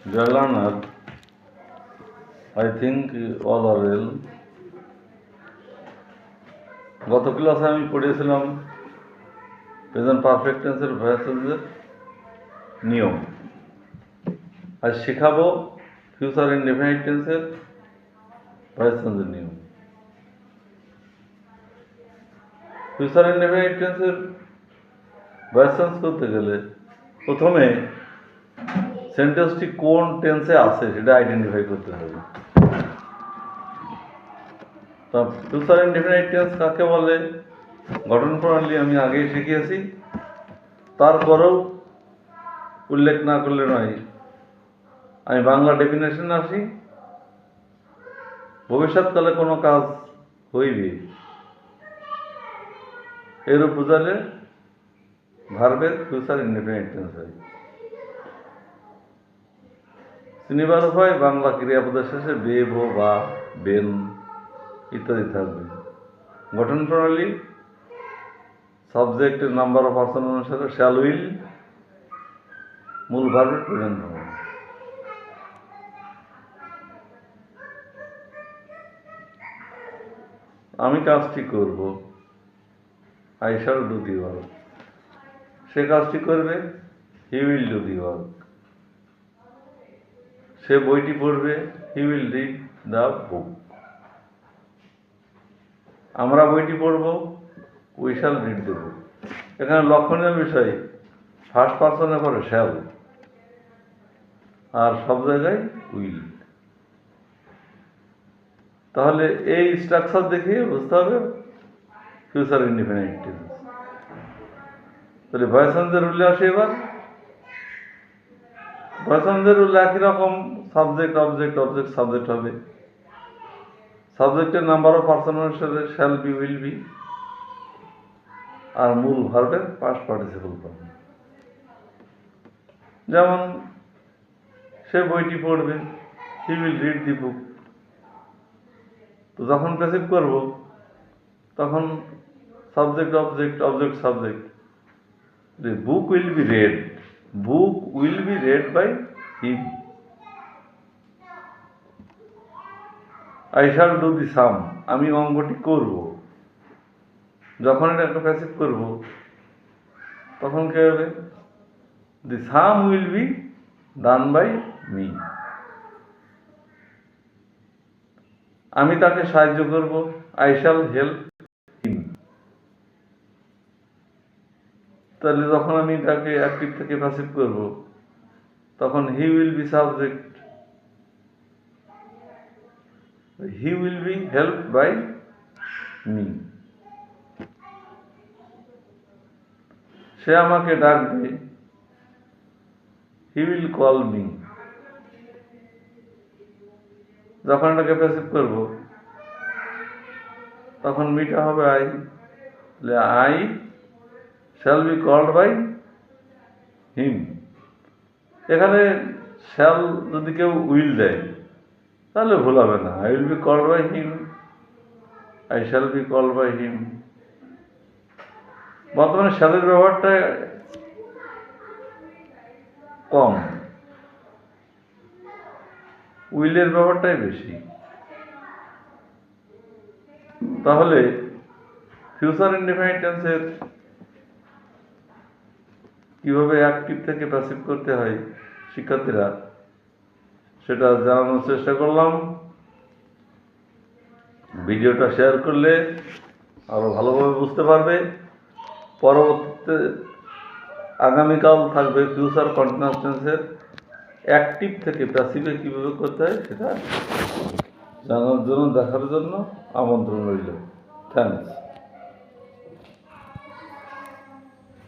Dear learner, I think you all are well. গত ক্লাসে আমি পড়িয়েছিলাম প্রেজেন্ট পারফেক্ট টেন্সের ভয়েসের নিয়ম। আজ শেখাবো ফিউচার ইনডেফিনিট টেন্সের ভয়েস চেঞ্জের নিয়ম। ফিউচার ইনডেফিনিট টেন্সের ভয়েস চেঞ্জ করতে গেলে প্রথমে সেন্টেন্সটি কোন টেন্সে আছে সেটা আইডেন্টিফাই করতে হবে। তা ফিউচার ইনডেফিনিট টেন্স কাকে বলে গঠন প্রণালী আমি আগেই শিখিয়েছি, তারপরেও উল্লেখ না করলে নয়। আমি বাংলা ডেফিনেশন আসি। ভবিষ্যৎকালে কোনো কাজ হইবে এরূপ বোঝালে ভার্বের ফিউচার ইনডেফিনিট টেন্স হয়। চিনিবার উপায় বাংলা ক্রিয়াপদের শেষে বে, ভো, বা, বেন ইত্যাদি থাকবে। গঠন প্রণালী সাবজেক্টের নাম্বার অফ পার্সন অনুসারে শ্যাল, উইল, মূল ভার্বের প্রেজেন্ট ফর্ম। আমি কাজটি করব, I shall do the work. সে কাজটি করবে, he will do the work. সে বইটি পড়বে, he will read the book. আমরা বইটি পড়ব, we shall read the book. এখানে লক্ষণীয় বিষয় ফার্স্ট পার্সনের পরে শ্যাল আর সব জায়গায় উইল। তাহলে এই স্ট্রাকচার দেখে বুঝতে হবে ফিউচার ইনডেফিনিট টেন্স। তাহলে ভয়েস চেঞ্জের রুলে আসে। এবার ভয়েস চেঞ্জের রুল একই রকম, সাবজেক্ট অবজেক্ট, অবজেক্ট সাবজেক্ট হবে। সাবজেক্টের নাম্বার অফ পার্সন অনুসারে শ্যাল বি, উইল বি, আর মূল ভার্বের পাস্ট পার্টিসিপল ফর্ম। যেমন সে বইটি পড়বে, হি উইল রিড দি বুক। তো যখন প্যাসিভ করব তখন subject object, object subject. The book will be read. Book will be read by him. I shall do the sum. আমি অঙ্কটি করব। যখন এটা একটা প্যাসিভ করব তখন কি হবে? The sum will be done by me. আমি তাকে সাহায্য করব, I shall help him. তাহলে যখন আমি তাকে অ্যাক্টিভ থেকে প্যাসিভ করব তখন he will be subject, he will be helped by me. সে আমাকে ডাকবে, হি উইল কল মি। যখন এটাকে প্যাসিভ করব তখন মিটা হবে I, I shall be called by him. এখানে শ্যাল যদি কেউ উইল দেয় তাহলে ভুল হবে না। I will be called by him, I shall be called by him. বর্তমানে শ্যালের ব্যবহারটা কম, উইলের ব্যবহারটাই বেশি। তাহলে ফিউচার ইনডেফিনিট টেন্সের কিভাবে অ্যাক্টিভ থেকে প্যাসিভ করতে হয় শিক্ষার্থীরা সেটা জানানোর চেষ্টা করলাম। ভিডিওটা শেয়ার করলে আরো ভালোভাবে বুঝতে পারবে। পরবর্তীতে আগামীকাল থাকবে ফিউচার কন্টিনিউয়াস টেন্সের অ্যাক্টিভ থেকে প্যাসিভে কীভাবে করতে হয় সেটা জানার জন্য, দেখার জন্য আমন্ত্রণ রইল। থ্যাংকস।